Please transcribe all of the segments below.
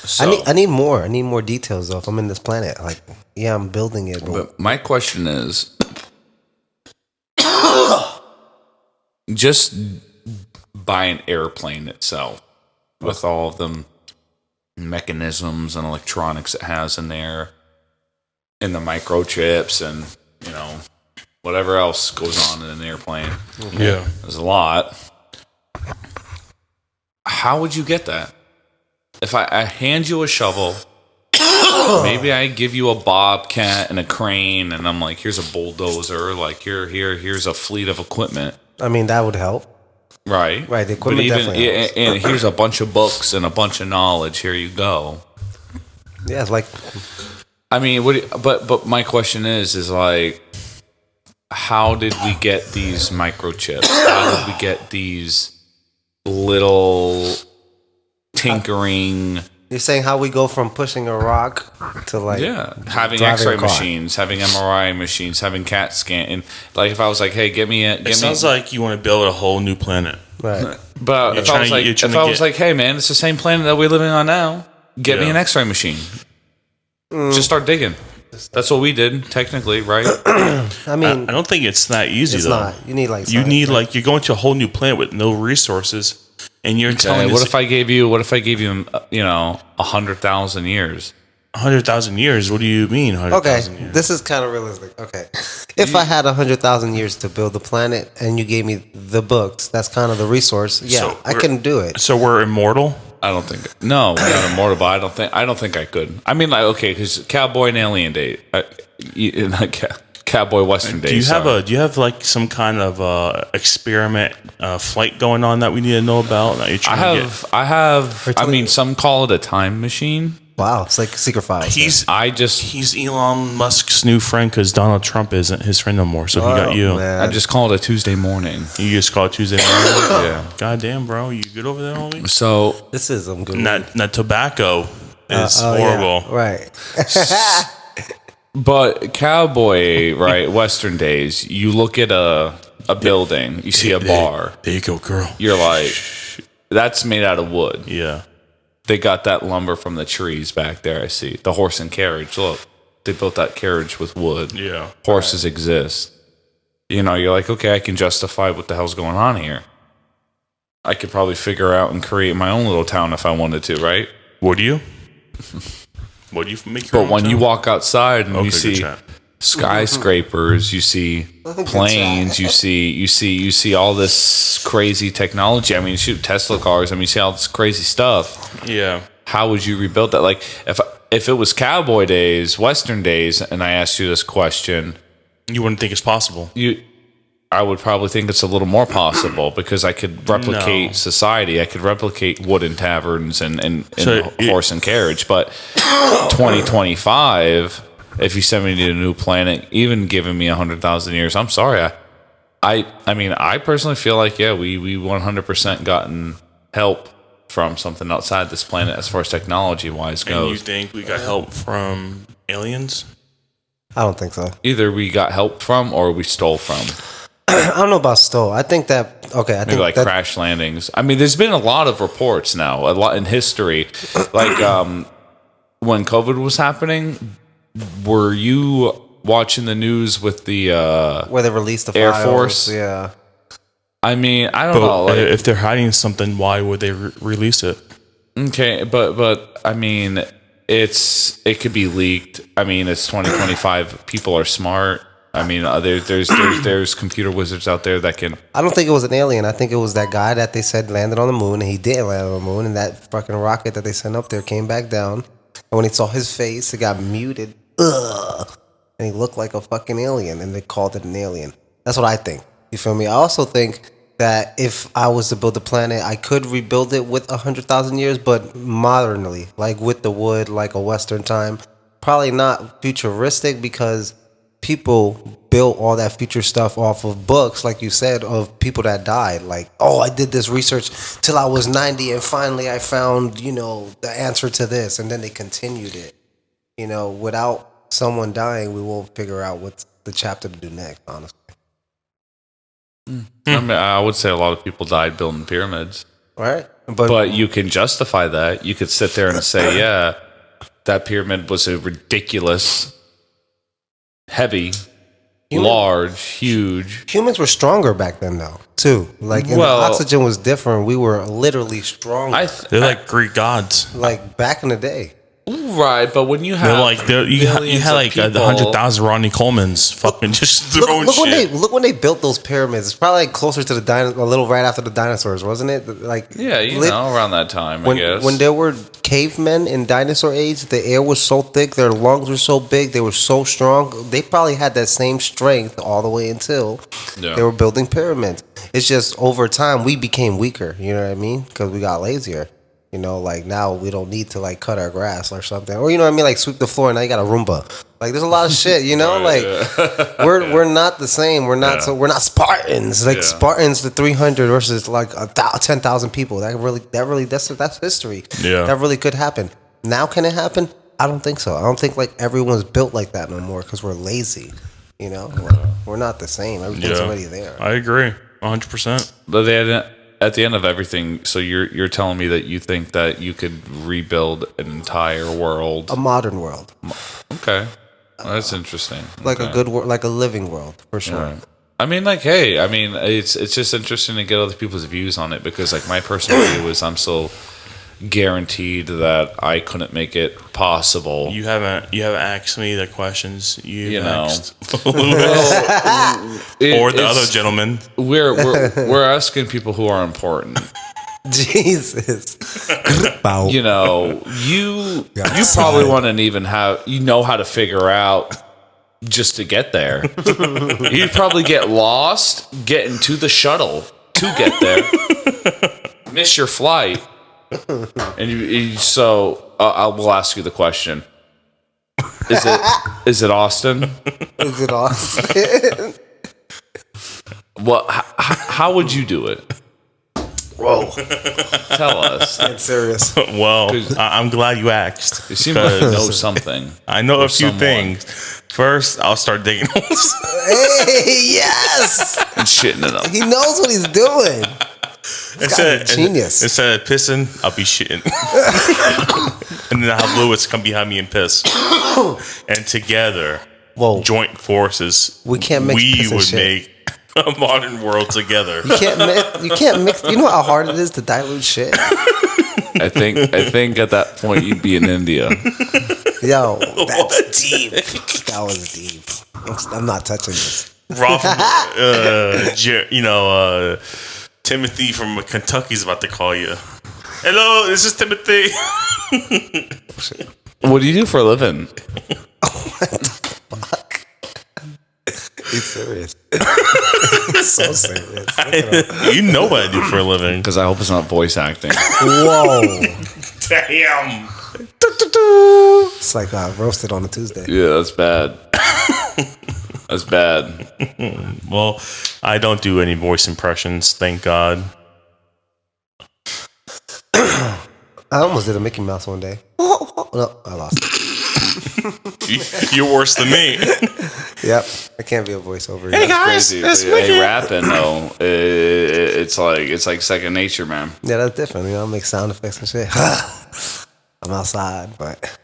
So I need more. I need more details though. If I'm in this planet, like, yeah, I'm building it. but my question is, just buy an airplane itself with all of them mechanisms and electronics it has in there, and the microchips, and whatever else goes on in an airplane. Yeah. There's a lot. How would you get that? If I hand you a shovel, maybe I give you a bobcat and a crane, and I'm like, here's a bulldozer, like here's a fleet of equipment. I mean, that would help. Right. The equipment definitely helps. And here's a bunch of books and a bunch of knowledge. Here you go. Yeah, it's like, I mean, but my question is like, how did we get these microchips? How did we get these little tinkering? you're saying how we go from pushing a rock to like having X-ray machines, having MRI machines, having CAT scan, and like if I was like, hey, it sounds like you want to build a whole new planet, right? But if I was like, hey man, it's the same planet that we're living on now. Get me an X-ray machine. Just start digging. That's what we did, technically, right? I mean, I don't think it's that easy though. Not. You need like you're going to a whole new planet with no resources. And you're telling me, what if I gave you 100,000 years? 100,000 years? What do you mean? 100,000 years? This is kind of realistic. Okay, if I had 100,000 years to build the planet, and you gave me the books, that's kind of the resource. Yeah, so I can do it. So we're immortal? I don't think. No, we're not immortal. But I don't think I could. I mean, like, okay, because cowboy and alien date, cowboy western days. Do you have like some kind of experiment flight going on that we need to know about? That you're trying I have. I mean, some call it a time machine. Wow, it's like secret files. He's Elon Musk's new friend because Donald Trump isn't his friend no more. So he got you. Man. I just call it a Tuesday morning. You just call it Tuesday morning. Yeah. God damn, bro, you good over there, homie? So this is good. Not tobacco is horrible, yeah. Right? But cowboy, right? Western days. You look at a building. You see a bar. There you go, girl. You're like, that's made out of wood. Yeah. They got that lumber from the trees back there. I see the horse and carriage. Look, they built that carriage with wood. Yeah, horses exist. You're like, okay, I can justify what the hell's going on here. I could probably figure out and create my own little town if I wanted to, right? Would you? Would you make your But own when town? you walk outside and you see skyscrapers, you see planes, you see all this crazy technology. I mean, shoot, Tesla cars. I mean, you see all this crazy stuff. Yeah. How would you rebuild that? Like, if it was cowboy days, Western days, and I asked you this question, you wouldn't think it's possible. I would probably think it's a little more possible because I could replicate society. I could replicate wooden taverns and horse and carriage. But 2025, if you send me to a new planet, even giving me 100,000 years, I'm sorry. I mean, I personally feel like, we 100% gotten help from something outside this planet as far as technology-wise goes. And you think we got help from aliens? I don't think so. Either we got help from or we stole from. I don't know about stole. I think that maybe like crash landings. I mean, there's been a lot of reports now, a lot in history. Like when COVID was happening, were you watching the news with the where they released the Air files? Force? Yeah. I mean, I don't know. Like, if they're hiding something, why would they release it? Okay, but I mean, it could be leaked. I mean, it's 2025. People are smart. I mean, there's computer wizards out there that can. I don't think it was an alien. I think it was that guy that they said landed on the moon, and he did land on the moon, and that fucking rocket that they sent up there came back down. And when he saw his face, it got muted. Ugh. And he looked like a fucking alien, and they called it an alien. That's what I think. You feel me? I also think that if I was to build a planet, I could rebuild it with 100,000 years, but modernly, like with the wood, like a Western time. Probably not futuristic because people built all that future stuff off of books, like you said, of people that died. Like, oh, I did this research till I was 90 and finally I found, the answer to this. And then they continued it. Without someone dying, we won't figure out what's the chapter to do next, honestly. I mean, I would say a lot of people died building pyramids. right? But you can justify that. You could sit there and say, yeah, that pyramid was a ridiculous, heavy, large, huge. Humans were stronger back then, though, too. Like, and the oxygen was different. We were literally stronger. They're like Greek gods. Like, back in the day. Right, but when you have you had like 100,000 Ronnie Colemans fucking just throwing shit. Look when they built those pyramids. It's probably like closer to a little right after the dinosaurs, wasn't it? Like around that time, I guess. When there were cavemen in dinosaur age, the air was so thick, their lungs were so big, they were so strong. They probably had that same strength all the way until they were building pyramids. It's just over time we became weaker. You know what I mean? Because we got lazier. You know, like now we don't need to like cut our grass or something, or you know what I mean, like sweep the floor. Now you got a Roomba. Like there's a lot of shit. You know, we're not the same. We're not we're not Spartans. Like Spartans, the 300 versus like 10,000 people. That's history. Yeah, that really could happen. Now can it happen? I don't think so. I don't think like everyone's built like that no more because we're lazy. You know, we're not the same. Everything's already there. I agree, 100%. But at the end of everything, so you're telling me that you think that you could rebuild an entire world, a modern world. Okay, well, that's interesting. Like a good world, like a living world for sure. Yeah. I mean, like, hey, I mean, it's just interesting to get other people's views on it because, like, my personal view is I'm still guaranteed that I couldn't make it possible. You haven't asked me the questions you asked. Or the other gentleman. We're asking people who are important. Jesus. You know, you probably wouldn't even how to figure out just to get there. You'd probably get lost getting to the shuttle to get there. Miss your flight. And I will ask you the question: Is it Austin? Is it Austin? Well, how would you do it? Whoa! Tell us. That's serious. Well, I'm glad you asked. You seem like you know something. I know a few things. First, I'll start digging holes. Hey, yes! And shitting it up. He knows what he's doing. Genius. Instead of pissing, I'll be shitting. And then I'll have Lewis come behind me and piss. And together, joint forces, we can't mix we piss and would shit. make a modern world together. You can't mix. You know how hard it is to dilute shit? I think at that point you'd be in India. Yo, that's deep. That was deep. I'm not touching this. Rob, Timothy from Kentucky's about to call you. Hello, this is Timothy. What do you do for a living? What the fuck? He's serious. He's so serious. You know what I do for a living. Because I hope it's not voice acting. Whoa. Damn. It's like roasted on a Tuesday. Yeah, that's bad. That's bad. Well, I don't do any voice impressions, thank God. I almost did a Mickey Mouse one day. No, I lost it. You're worse than me. Yep, I can't be a voiceover. Hey guys, it's hey, rapping though, it's like second nature, man. Yeah, that's different. You know, I make sound effects and shit. I'm outside, but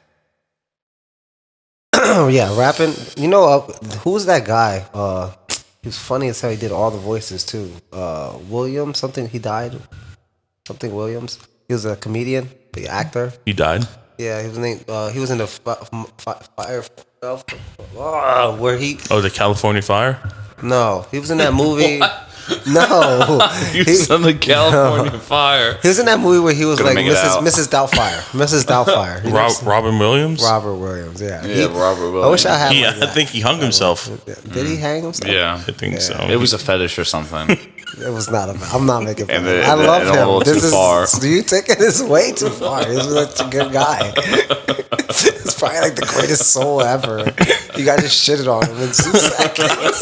yeah, rapping. You know, who's that guy? He was funny as hell. He did all the voices too. Williams, something. He died. Something Williams. He was a comedian, the actor. He died. Yeah, he was in the fire. Where he? Oh, the California Fire. No, he was in that movie. No, he was on the California Fire. He was in that movie where he was like Mrs. Doubtfire. Mrs. Doubtfire. Robin Williams. Robert Williams. Yeah. Robert Williams. I wish I had. I think he hung himself. Did he hang himself? Yeah, I think so. It was a fetish or something. It was not. I'm not making fun of him. I I love him. A little too far. You taking this way too far. He's such a good guy. It's probably like the greatest soul ever. You guys just shitted on him in 2 seconds.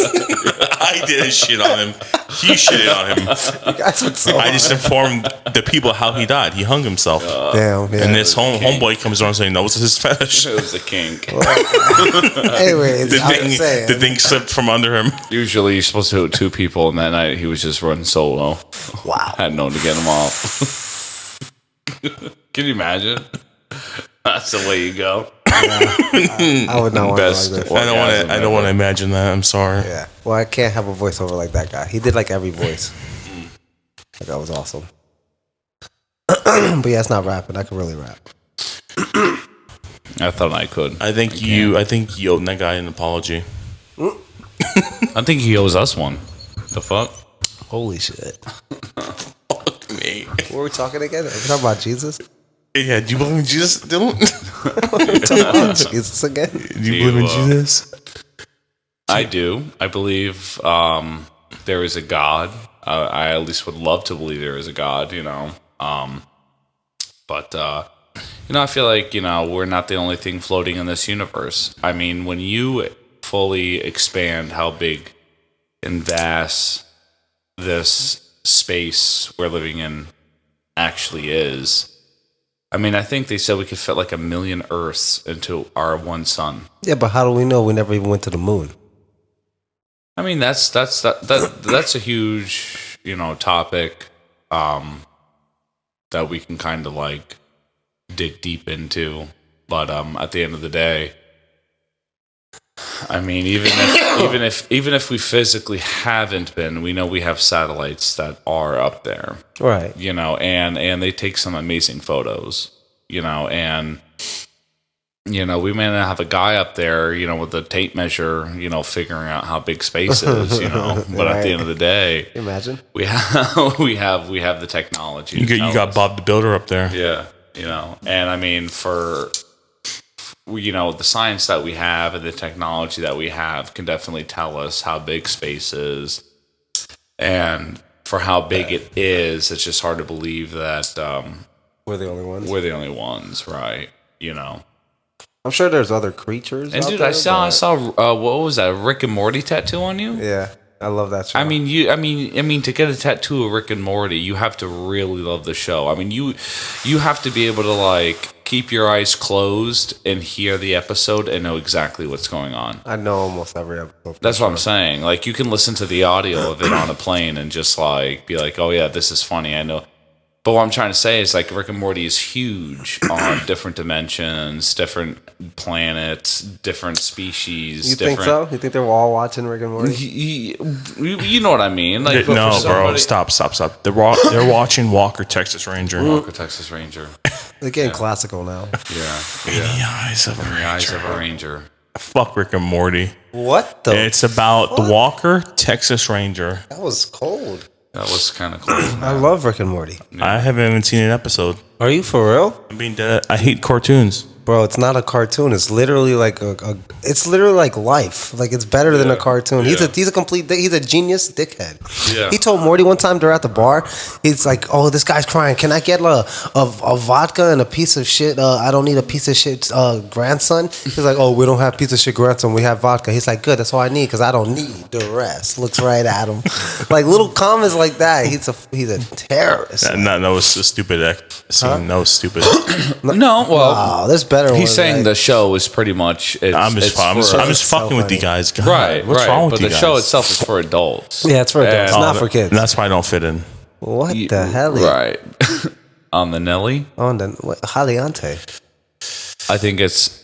I didn't shit on him. He shitted on him. You guys went so I just informed the people how he died. He hung himself. Damn. Yeah. And this homeboy comes around saying, "No, it's his fetish." It was a kink. Anyway, the thing slipped from under him. Usually you're supposed to do it with 2 people, and that night he was just running solo. Wow. Had no one to get him off. Can you imagine? That's the way you go. I would not want to Best like that. I don't want to imagine that. I'm sorry. Yeah. Well, I can't have a voiceover like that guy. He did like every voice. That guy was awesome. But yeah, it's not rapping. I can really rap. I thought I could. I think you owed that guy an apology. I think he owes us one. The fuck? Holy shit. Fuck me. What were we talking again? Are we talking about Jesus? Yeah, do you believe in Jesus, Dylan? Jesus again? Do you believe in Jesus? I do. I believe there is a God. I at least would love to believe there is a God, you know. But I feel like, we're not the only thing floating in this universe. I mean, when you fully expand how big and vast this space we're living in actually is, I mean, I think they said we could fit like 1 million Earths into our one sun. Yeah, but how do we know we never even went to the moon? I mean, that's a huge, topic that we can kind of like dig deep into. But at the end of the day, I mean, even if we physically haven't been, we know we have satellites that are up there, Right. And they take some amazing photos, and we may not have a guy up there, with a tape measure, figuring out how big space is, but at the end of the day, Imagine we have the technology. You got Bob the Builder up there. Yeah, and I mean, for the science that we have and the technology that we have can definitely tell us how big space is, and for how big it is, it's just hard to believe that we're the only ones. We're the only ones, right? I'm sure there's other creatures. And out dude, there, I saw what was that, a Rick and Morty tattoo on you? Yeah, I love that show. I mean, to get a tattoo of Rick and Morty, you have to really love the show. I mean, you have to be able to like keep your eyes closed and hear the episode and know exactly what's going on. I know almost every episode. That's what I'm saying. Like, you can listen to the audio of it on a plane and just like be like, oh yeah, this is funny. I know. But what I'm trying to say is, like, Rick and Morty is huge on different dimensions, different planets, different species. You think so? You think they're all watching Rick and Morty? You know what I mean? Like, No, bro, stop. They're watching Walker, Texas Ranger. Walker, Texas Ranger. They're getting classical now. Yeah. In the eyes of a ranger. Fuck Rick and Morty. What the? It's about the Walker, Texas Ranger. That was cold. That was kind of cool. I love Rick and Morty. I haven't even seen an episode. Are you for real? I'm being dead. I hate cartoons. Bro, it's not a cartoon. It's literally like it's literally like life. Like, it's better than a cartoon. Yeah. He's a genius dickhead. Yeah. He told Morty one time they're at the bar. He's like, "Oh, this guy's crying. Can I get a vodka and a piece of shit? I don't need a piece of shit grandson." He's like, "Oh, we don't have piece of shit grandson. We have vodka." He's like, "Good. That's all I need because I don't need the rest." Looks right at him. Like, little comments like that. He's a terrorist. That was a stupid scene. That was stupid. No, well, wow, there's better ones. he's saying the show is pretty much. I'm just fucking with you guys. God, Right, what's right. wrong with but you the guys? show itself is for adults. Yeah, it's for adults. It's not for kids. That's why I don't fit in. What the hell? Right. On the Nelly, On the Haliante. I think it's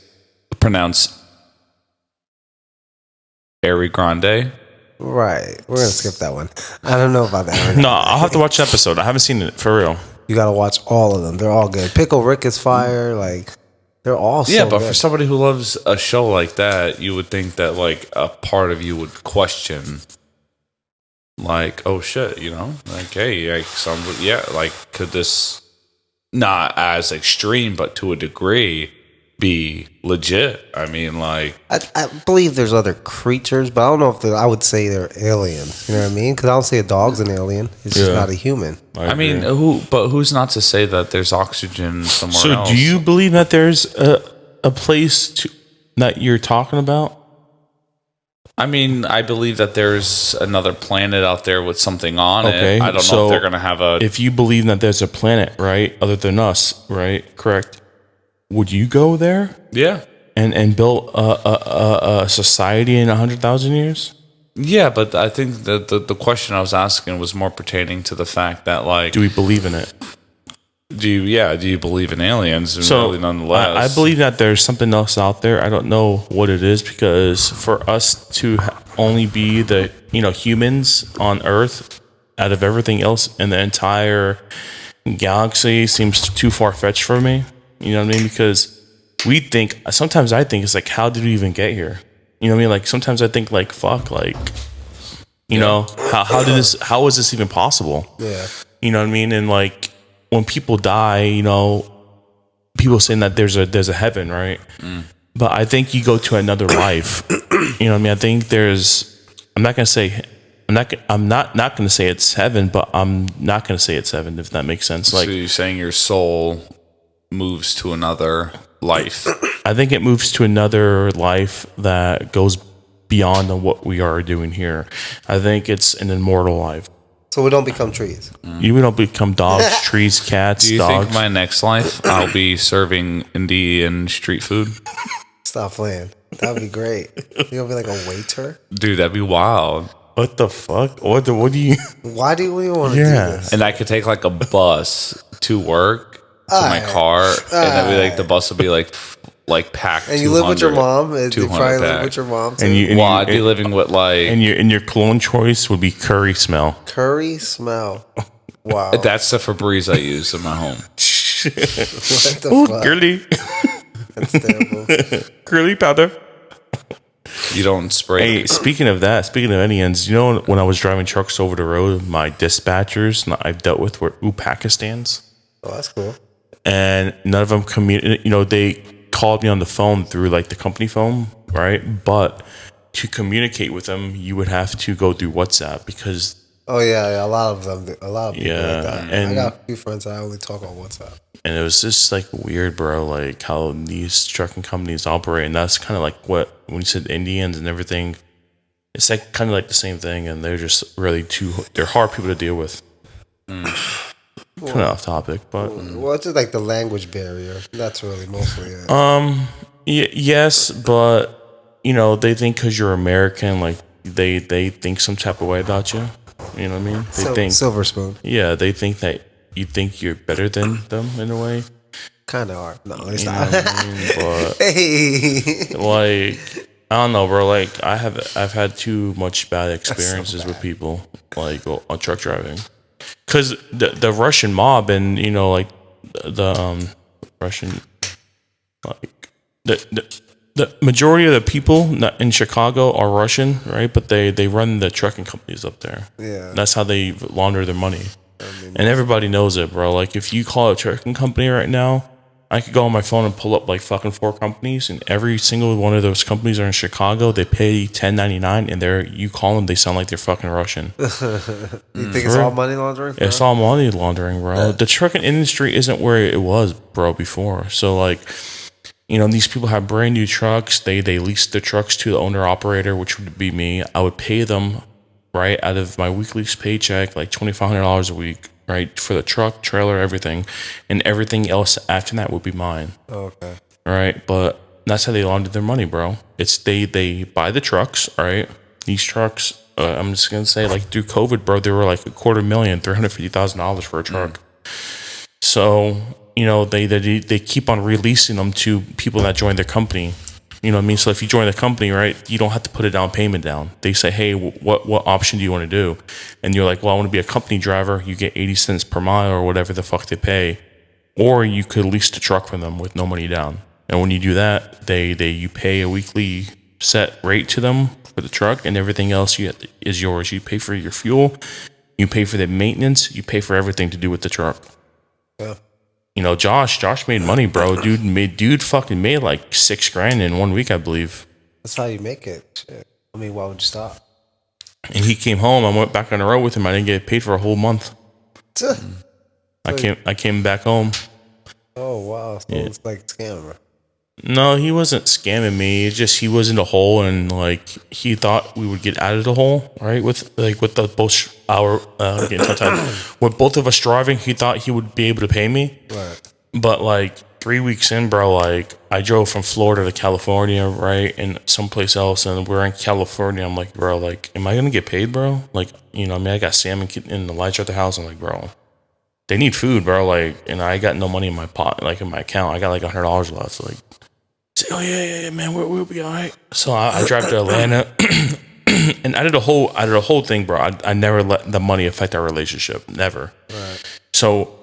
pronounced Ari Grande. Right. We're gonna skip that one. I don't know about that. No, I'll have to watch the episode. I haven't seen it for real. You gotta watch all of them. They're all good. Pickle Rick is fire. Like, they're all so Yeah, but good. for somebody who loves a show like that, you would think that like a part of you would question, like, oh shit, like, hey, like somebody, yeah, like, could this not as extreme, but to a degree, be legit? I mean, like, I believe there's other creatures, but I don't know if I would say they're aliens. You know what I mean? Because I don't say a dog's an alien. It's just not a human. I mean, who's not to say that there's oxygen somewhere else? So, do you believe that there's a place that you're talking about? I mean, I believe that there's another planet out there with something on it. I don't know if they're going to have a... If you believe that there's a planet, right, other than us, right, correct, would you go there? Yeah. And build a society in 100,000 years? Yeah, but I think that the question I was asking was more pertaining to the fact that, like... Do we believe in it? Do you believe in aliens? So really, nonetheless, I believe that there's something else out there. I don't know what it is, because for us to only be the humans on Earth out of everything else in the entire galaxy seems too far fetched for me. You know what I mean? Because sometimes I think it's like, how did we even get here? You know what I mean? Like sometimes I think like, fuck, like, how is this even possible? Yeah. You know what I mean? And like when people die, people saying that there's a heaven, right? But I think you go to another life. You know what I mean? I think I'm not gonna say it's heaven, but I'm not gonna say it's heaven, if that makes sense. Like, so you're saying your soul moves to another life? I think it moves to another life that goes beyond what we are doing here. I think it's an immortal life. So we don't become trees. We don't become dogs, trees, cats, Do you dogs. think my next life I'll be serving Indian street food? Stop playing. That would be great. You're gonna be like a waiter. Dude, that'd be wild. What the fuck? What do you? Why do you want to do this? And I could take like a bus to work to my car, and that'd be like the bus would be like packed. And you live with your mom. You 200 probably live pack. with your mom too. And I'd be living with like. And your clone choice would be curry smell. Curry smell. Wow. That's the Febreze I use in my home. What the Ooh, fuck? girly, That's terrible. curly powder. You don't spray. Hey, speaking of Indians, when I was driving trucks over the road, my dispatchers I've dealt with were Pakistans, Oh, that's cool. and none of them they called me on the phone through like the company phone, right? But to communicate with them, you would have to go through WhatsApp, because Oh yeah, a lot of them. A lot of people like that. and I got a few friends that I only talk on WhatsApp. And it was just like weird, bro, like how these trucking companies operate. And that's kind of like when you said Indians and everything, it's like kind of like the same thing. And they're just really they're hard people to deal with. Kind of off topic, but. Well, it's just like the language barrier. That's really mostly it. Yes, but, they think because you're American, like they think some type of way about you. You know what I mean? They think Silver spoon. Yeah, they think that you think you're better than them in a way. Kind of hard. No, it's You know not. what I mean? But Hey. like, I don't know, bro. Like I've had too much bad experiences with people like on truck driving, because the Russian mob and like the Russian, like the majority of the people in Chicago are Russian, right? But they run the trucking companies up there. Yeah. That's how they launder their money. And everybody knows it, bro. Like, if you call a trucking company right now, I could go on my phone and pull up like fucking 4 companies, and every single one of those companies are in Chicago. They pay $10.99, and you call them, they sound like they're fucking Russian. You think it's all money laundering? Bro? It's all money laundering, bro. The trucking industry isn't where it was, bro, before. So like, these people have brand new trucks. They lease the trucks to the owner operator, which would be me. I would pay them right out of my weekly paycheck, like $2,500 a week, right, for the truck, trailer, everything, and everything else after that would be mine. Okay. Right, but that's how they launder their money, bro. It's they buy the trucks, right? These trucks, I'm just gonna say, like through COVID, bro, they were like $250,000, $350,000 for a truck. So they keep on releasing them to people that join their company. You know what I mean? So if you join the company, right, you don't have to put a down payment down. They say, hey, what option do you want to do? And you're like, well, I want to be a company driver. You get 80 cents per mile or whatever the fuck they pay. Or you could lease the truck from them with no money down. And when you do that, you pay a weekly set rate to them for the truck, and everything else is yours. You pay for your fuel. You pay for the maintenance. You pay for everything to do with the truck. Yeah. Josh made money, bro. Dude fucking made like $6,000 in 1 week, I believe. That's how you make it. Shit. I mean, why would you stop? And he came home. I went back on the road with him. I didn't get paid for a whole month. I came back home. Oh wow! So it's like scammer. No, he wasn't scamming me. It's just he was in the hole, and like he thought we would get out of the hole, right? With the both with both of us driving, he thought he would be able to pay me. Right. But like 3 weeks in, bro, like I drove from Florida to California, right, and someplace else, and we're in California. I'm like, bro, like, am I gonna get paid, bro? Like, I got salmon and the lights at the house. I'm like, bro, they need food, bro. Like, and I got no money in my pot, like in my account. I got like $100 left. Like, say, oh yeah, man, we'll be all right. So I drive to Atlanta, and I did a whole thing, bro. I never let the money affect our relationship, never. Right. So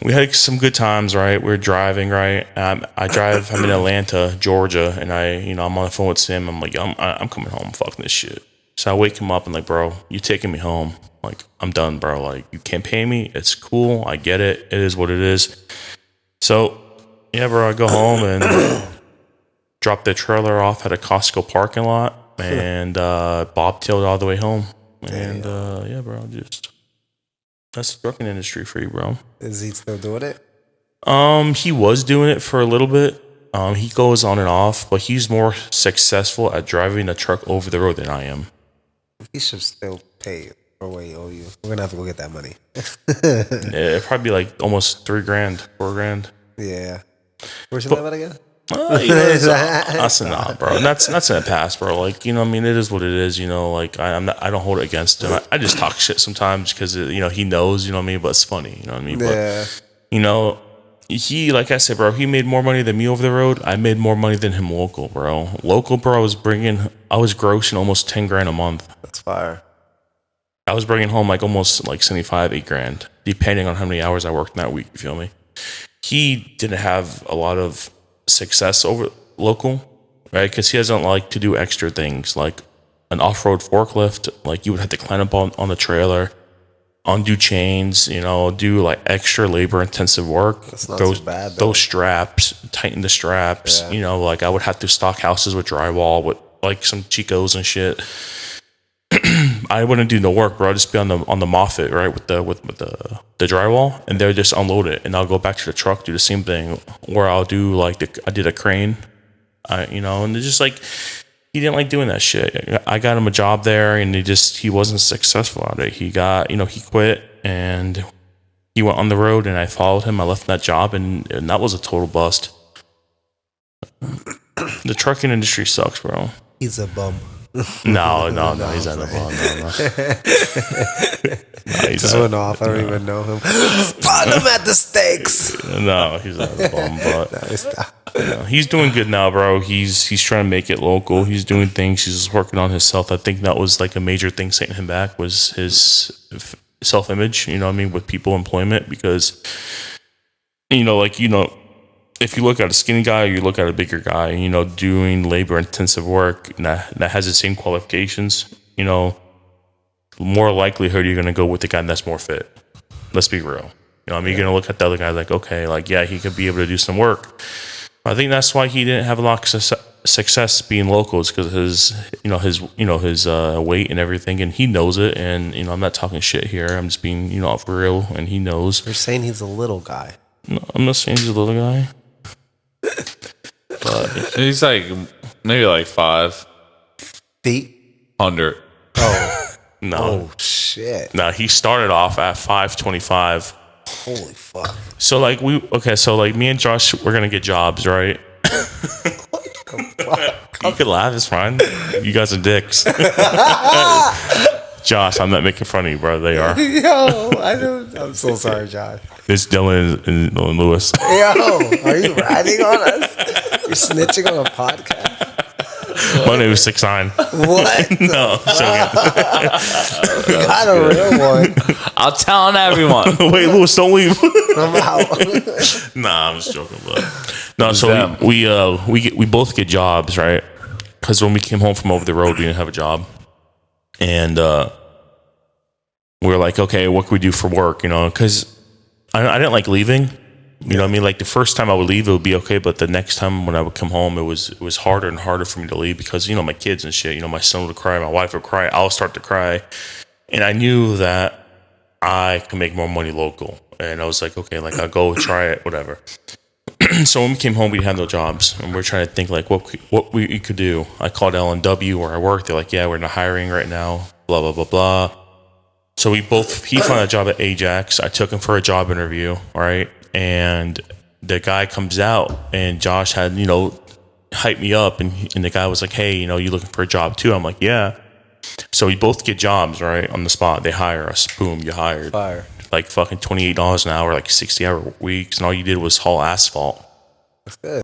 we had some good times, right? We were driving, right? I'm in Atlanta, Georgia, and I'm on the phone with Sim. I'm like, I'm coming home. Fuck this shit. So I wake him up and like, bro, you taking me home? Like, I'm done, bro. Like, you can't pay me. It's cool. I get it. It is what it is. So yeah, bro, I go home and drop the trailer off at a Costco parking lot and bobtailed all the way home. And yeah, bro, that's the trucking industry for you, bro. Is he still doing it? He was doing it for a little bit. He goes on and off, but he's more successful at driving a truck over the road than I am. He should still pay for what he owe you. We're gonna have to go get that money. Yeah, it'd probably be like almost $3,000, $4,000. Yeah. Where's your that again? I said, nah, bro. And that's in the past, bro. Like, you know, I mean, it is what it is. You know, like I don't hold it against him. I just talk shit sometimes because he knows. You know what I mean? But it's funny. You know what I mean? Yeah. But you know, he, like I said, bro, he made more money than me over the road. I made more money than him local, bro. Local, bro, I was grossing almost $10,000 a month. That's fire. I was bringing home like almost like 75, $8,000, depending on how many hours I worked in that week. You feel me? He didn't have a lot of success over local, right? Because he doesn't like to do extra things like an off-road forklift. Like, you would have to climb up on the trailer, undo chains, do like extra labor-intensive work. That's not too bad, though. Those straps, tighten the straps. Yeah. Like I would have to stock houses with drywall with like some Chicos and shit. I wouldn't do no work, bro. I'd just be on the Moffett, right, with the drywall, and they'll just unload it, and I'll go back to the truck, do the same thing, or I'll do like I did a crane, and it's just like he didn't like doing that shit. I got him a job there, and he wasn't successful at it. He quit, and he went on the road, and I followed him. I left that job, and that was a total bust. The trucking industry sucks, bro. He's a bum. No, he's not a bum. No. Just went off. I don't even know him. Find him at the stakes. No, he's not a bum, but he's doing good now, bro. He's trying to make it local. He's doing things. He's working on himself. I think that was like a major thing setting him back was his self-image. You know what I mean, with people employment, because if you look at a skinny guy or you look at a bigger guy, doing labor-intensive work that has the same qualifications, more likelihood you're going to go with the guy that's more fit. Let's be real. You're going to look at the other guy like, okay, like, yeah, he could be able to do some work. I think that's why he didn't have a lot of success being local, is because his weight and everything, and he knows it. And, I'm not talking shit here. I'm just being, for real, and he knows. You're saying he's a little guy. No, I'm not saying he's a little guy. But he's like maybe like 5 feet. 100. Oh no! Oh shit! No, he started off at 525. Holy fuck! So like me and Josh, we're gonna get jobs, right? You could laugh, it's fine. You guys are dicks. Josh, I'm not making fun of you, bro. They are. Yo, I'm so sorry, Josh. It's Dylan and Lewis. Yo, are you ratting on us? You're snitching on a podcast? My name is 6'9". What? No, you got a real one. I'm telling everyone. Wait, Lewis, don't leave. I'm out. Nah, I'm just joking, but no. So we both get jobs, right? Because when we came home from over the road, we didn't have a job, and we were like, okay, what can we do for work? Because I didn't like leaving. You know what I mean? Like the first time I would leave, it would be okay, but the next time when I would come home, it was harder and harder for me to leave because my kids and shit. My son would cry, my wife would cry, I'll start to cry, and I knew that I could make more money local, and I was like, okay, like I'll go try it, whatever. So when we came home, we had no jobs, and we're trying to think like what we could do. I called L&W where I work. They're like, yeah, we're not hiring right now. Blah blah blah blah. So he found a job at Ajax. I took him for a job interview, all right? And the guy comes out, and Josh had, hyped me up, and the guy was like, hey, you looking for a job too? I'm like, yeah. So we both get jobs, right, on the spot. They hire us. Boom, you hired. Fire. like fucking $28 an hour, like 60-hour weeks, and all you did was haul asphalt. That's good.